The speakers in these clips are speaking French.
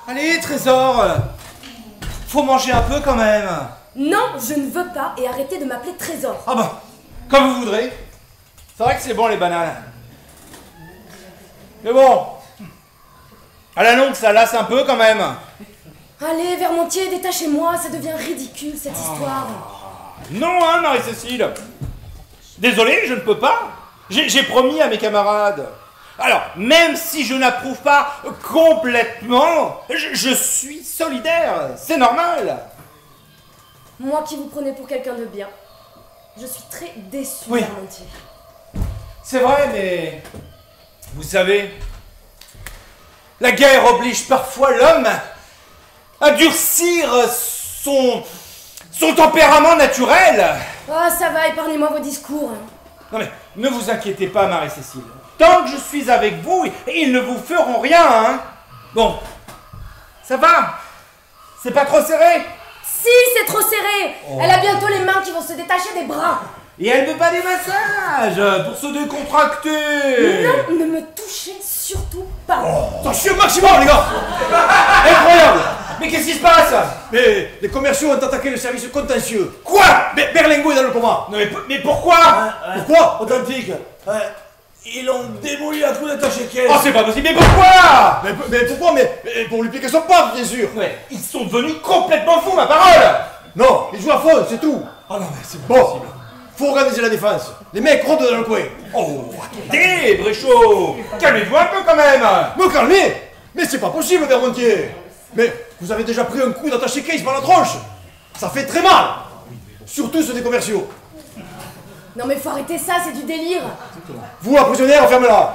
Allez, Trésor, faut manger un peu quand même. Non, je ne veux pas et arrêtez de m'appeler Trésor. Ah bah, comme vous voudrez. C'est vrai que c'est bon les bananes. Mais bon, à la longue ça lasse un peu quand même. Allez, Vermontier, détachez-moi, ça devient ridicule cette histoire. Non, hein, Marie-Cécile. Désolé, je ne peux pas. J'ai promis à mes camarades. Alors, même si je n'approuve pas complètement, je suis solidaire, c'est normal. Moi qui vous prenais pour quelqu'un de bien, je suis très déçue, Oui. Vermontier. C'est vrai, mais vous savez, la guerre oblige parfois l'homme à durcir son tempérament naturel. Oh, ça va, épargnez-moi vos discours. Non mais, ne vous inquiétez pas, Marie-Cécile. Tant que je suis avec vous, ils ne vous feront rien, hein. Bon, ça va. C'est pas trop serré. Si, c'est trop serré. Elle a bientôt les mains qui vont se détacher des bras. Et elle veut pas des massages pour se décontracter. Non, ne me touchez surtout pas. Attention maximum, les gars. Incroyable. Mais qu'est-ce qui se passe? Mais les commerciaux ont attaqué le service contentieux. Quoi? Berlingot est dans le coma. Non mais pourquoi? Pourquoi? Authentique. Ils ont démoli la coup d'attaché caisse. Oh, c'est pas possible, mais pourquoi? Mais pourquoi? Mais pour lui piquer son pape, bien sûr. Ouais, ils sont devenus complètement fous, ma parole. Non, ils jouent à fond, c'est tout. Oh non, mais c'est Bon, faut organiser la défense. Les mecs rôdent dans le coin. Oh, attendez, Bréchot. Calmez-vous un peu quand même. Me calmer? Mais c'est pas possible, Vermontier. Mais vous avez déjà pris un coup d'attaché case par la tronche. Ça fait très mal. Surtout ceux des commerciaux. Non mais faut arrêter ça, c'est du délire. Vous, la prisonnière, fermez-la.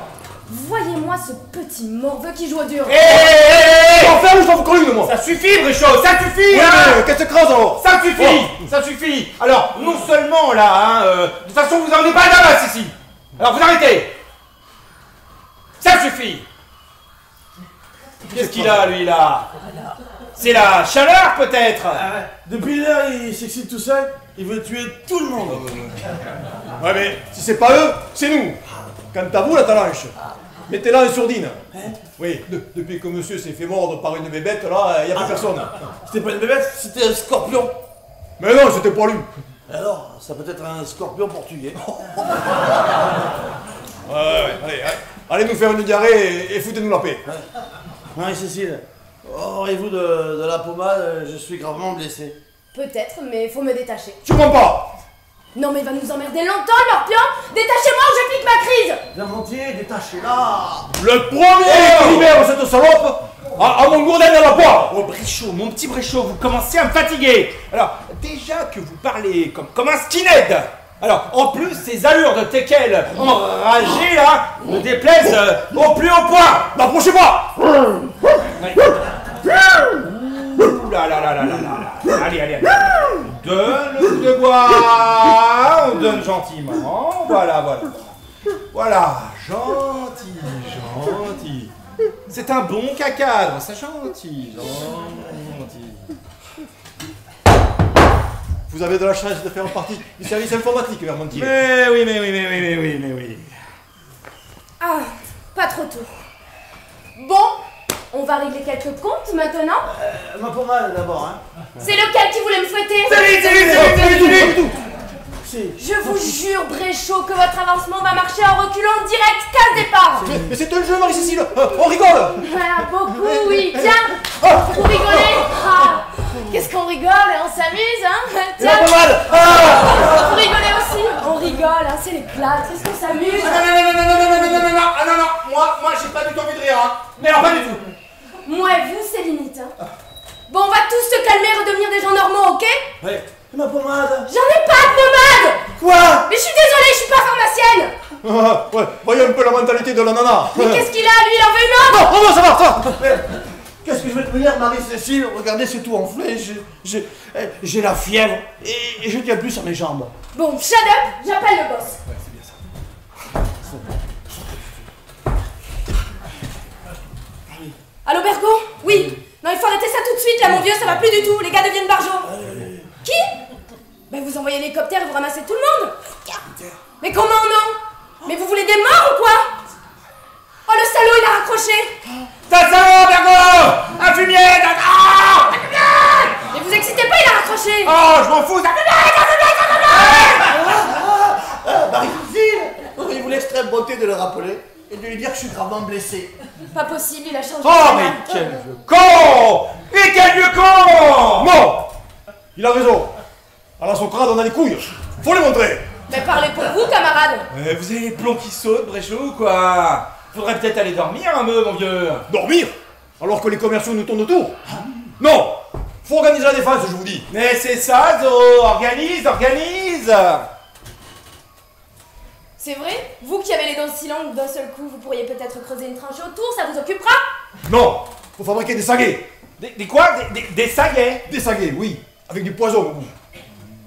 Voyez-moi ce petit morveux qui joue au dur. Je t'en fais ou je t'en colle une, moi? Ça suffit, Bréchot, ça suffit, Oui, hein. mais qu'est-ce que crase alors? Ça suffit, ça suffit. Alors, non seulement là, hein, de toute façon, vous en avez pas de la masse ici. Alors, vous arrêtez. Ça suffit. Qu'est-ce qu'il a, lui, là? C'est la chaleur, peut-être. Depuis là, il s'excite tout seul, il veut tuer tout le monde. Ouais, mais si c'est pas eux, c'est nous. Quant à vous, la talanche, mettez-la en sourdine. Oui, depuis que monsieur s'est fait mordre par une bébête, là, il n'y a plus personne. C'était pas une bébête, c'était un scorpion. Mais non, c'était pas lui. Alors, ça peut être un scorpion portugais. Allez nous faire une diarrhée et foutez-nous la paix. Marie-Cécile, aurez-vous de la pommade? Je suis gravement blessé. Peut-être, mais faut me détacher. Sûrement pas. Non mais il va nous emmerder longtemps, le morpion. Détachez-moi ou je pique ma crise. Vermontier, détachez-la. Le premier qui libère cette salope à mon gourdin dans la poire. Oh, Bréchot, mon petit Bréchot, vous commencez à me fatiguer. Alors, déjà que vous parlez comme un skinhead. Alors, en plus, ces allures de teckel enragées, là, me déplaisent au plus haut point. N'approchez pas. Ouh là là là là là là. Allez, allez, allez. On donne le coup de bois, on donne gentiment. Voilà, voilà. Voilà, gentil, gentil. C'est un bon cacadre, ça, gentil, gentil. Vous avez de la chance de faire partie du service informatique, Vermontier. Mais oui. Ah, pas trop tôt. Bon, on va régler quelques comptes maintenant. Ma pommade d'abord, hein. C'est lequel qui voulait me fouetter? Salut. Si. Je vous jure, Bréchot, que votre avancement va marcher en reculant direct, case départ. Mais c'est un jeu, Marie-Cécile. On rigole. Ah, beaucoup, oui. Tiens, vous rigolez. Ah, qu'est-ce qu'on rigole et on s'amuse, hein? La Tiens, pommade. vous rigolez aussi. On rigole, hein, c'est les plates. Qu'est-ce qu'on s'amuse? Non, moi j'ai pas du tout envie de rire, hein. Mais alors pas du tout. Moi et vous, c'est limite, hein. Bon, on va tous se calmer et redevenir des gens normaux, ok? Ouais. Ma pommade. J'en ai pas de pommade! Quoi? Mais je suis désolée, je suis pas pharmacienne! Ouais, voyez un peu la mentalité de la nana. Mais qu'est-ce qu'il a, lui? Il en veut une autre? Non, ça va. Qu'est-ce que je vais te dire, Marie-Cécile? Regardez, c'est tout enflé. J'ai la fièvre et je tiens plus sur mes jambes. Bon, shut up, j'appelle le boss. Ouais, c'est bien ça. Allô, Bergo? Oui. Non, il faut arrêter ça tout de suite, là, mon vieux, ça va plus du tout. Les gars deviennent barjots. Qui? Ben, vous envoyez l'hélicoptère et vous ramassez tout le monde. Mais comment non? Mais vous voulez des morts ou quoi? Oh, le salaud, il a raccroché. Ça va, Bergo. fumier! Ah! Ça fumier! Mais vous excitez pas, il a raccroché. Oh, je m'en fous! Ça fumier! Ça fumier! Ça fumier! Marie-Cécile, auriez-vous l'extrême beauté de le rappeler et de lui dire que je suis gravement blessé? Pas possible, il a changé. Oh, mais quel vieux con! Mais quel vieux con! Non! Il a raison. À la Socrate, on a les couilles. Faut les montrer. Mais parlez pour vous, camarade. Vous avez les plombs qui sautent, Bréchot, ou quoi? Faudrait peut-être aller dormir un peu, mon vieux. Dormir? Alors que les commerciaux nous tournent autour? Non! Faut organiser la défense, je vous dis. Mais c'est ça, Zoro! Organise, organise! C'est vrai? Vous qui avez les dents si longues, d'un seul coup, vous pourriez peut-être creuser une tranchée autour, ça vous occupera? Non! Faut fabriquer des saguets. Des quoi? Des saguets? Des saguets, oui. Avec du poison au bout.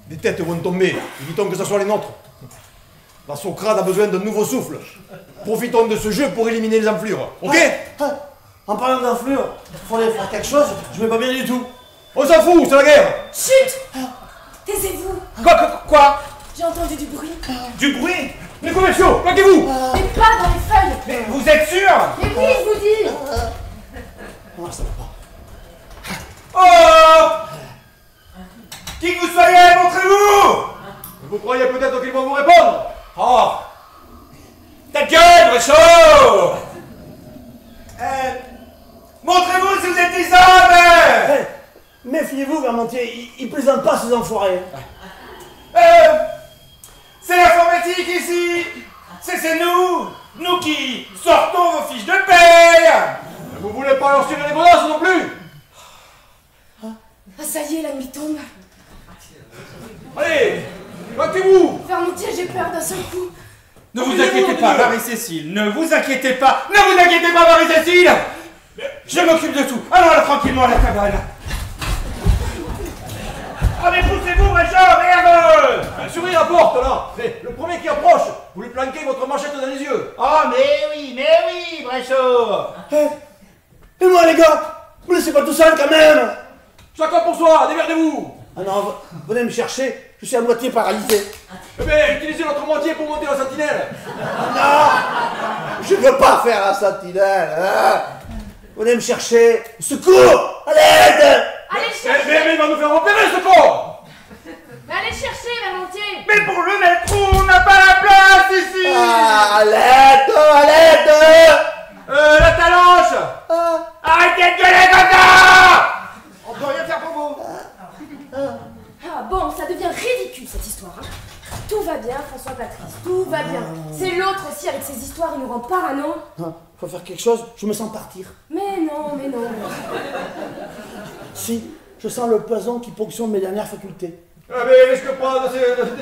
Des têtes vont tomber. Évitons que ce soit les nôtres. La Socrate a besoin d'un nouveau souffle. Profitons de ce jeu pour éliminer les enflures. Ok? En parlant d'enflure, faudrait faire quelque chose, je vais pas bien du tout. On s'en fout, c'est la guerre. Chut! Taisez-vous! Quoi? J'ai entendu du bruit. Du bruit? Les commerciaux, plaquez-vous. Mais pas dans les feuilles! Mais vous êtes sûr? Mais oui, je vous dis! Ah, ça va pas. Oh! Qui que vous soyez, montrez-vous! Vous croyez peut-être qu'ils vont vous répondre? Oh! Ta gueule, Bréchot! Montrez-vous si vous êtes des hommes! Hey, méfiez-vous, Vermontier, ils plaisantent pas ces enfoirés. C'est l'informatique ici! C'est nous qui sortons vos fiches de paye! Vous voulez pas leur tirer les godasses non plus? Ah, ça y est, la nuit tombe. Allez, battez-vous. Vermontier, j'ai peur d'un seul coup. Ne vous inquiétez pas, Marie-Cécile, ne vous inquiétez pas, Marie-Cécile! Je m'occupe de tout, allons là tranquillement à la cabane. Ah mais poussez-vous, Bréchot, merde! Surveillez la porte là. Le premier qui approche, vous lui planquez votre machette dans les yeux. Oh mais oui, Bréchot! Et moi, les gars, vous laissez pas tout seul quand même. Chacun pour soi, démerdez-vous. Ah non, venez me chercher, je suis à moitié paralysé. Eh bien, utilisez l'autre moitié pour monter la sentinelle. Non, je veux pas faire la sentinelle. Hein. Venez me chercher. Secours, à l'aide. Allez chercher! Mais il va nous faire repérer ce con. Mais allez chercher, Vermontier! Mais pour le mettre où? On n'a pas la place ici! Ah, à l'aide, à l'aide. La talanche! Arrêtez de gueuler comme ça! On peut rien faire pour vous! Ah bon, ça devient ridicule cette histoire. Hein. Tout va bien, François Patrice, tout va bien. C'est l'autre aussi avec ses histoires, il nous rend parano. Faut faire quelque chose, je me sens partir. Mais non. Si, je sens le poison qui ponctionne mes dernières facultés. Ah mais risque pas de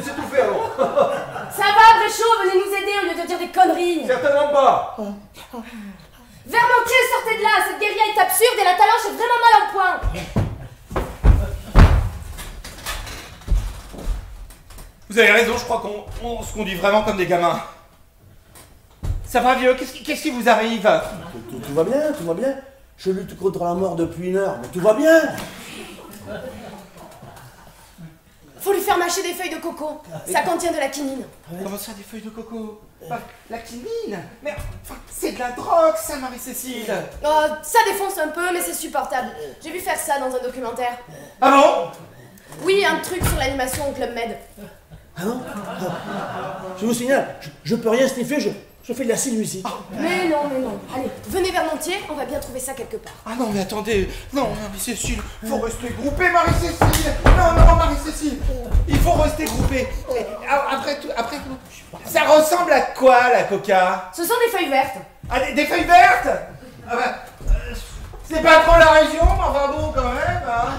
s'étouffer alors. Ça va, Bréchot, venez nous aider au lieu de dire des conneries. Certainement pas. Vermontier, sortez de là, cette guérilla est absurde et la talanche est vraiment mal en point. Vous avez raison, je crois qu'on se conduit vraiment comme des gamins. Ça va, vieux? Qu'est-ce qui vous arrive? Tout va bien, tout va bien. Je lutte contre la mort depuis 1 heure, mais tout va bien. Faut lui faire mâcher des feuilles de coco. Ça contient de la quinine. Comment ça, des feuilles de coco? La quinine? Mais enfin, c'est de la drogue, ça, Marie-Cécile! Oh, ça défonce un peu, mais c'est supportable. J'ai vu faire ça dans un documentaire. Ah bon? Oui, un truc sur l'animation au Club Med. Ah non. Je vous signale, je peux rien sniffer, je fais de la sinusite. Mais non. Allez, venez Vermontier, on va bien trouver ça quelque part. Ah non, mais attendez! Non, Marie-Cécile, faut rester groupé, Marie-Cécile! Non, Marie-Cécile! Il faut rester groupé! Après tout, ça ressemble à quoi, la coca? Ce sont des feuilles vertes. Ah, des feuilles vertes? Ah bah, c'est pas trop la région, mais enfin bon, quand même, hein.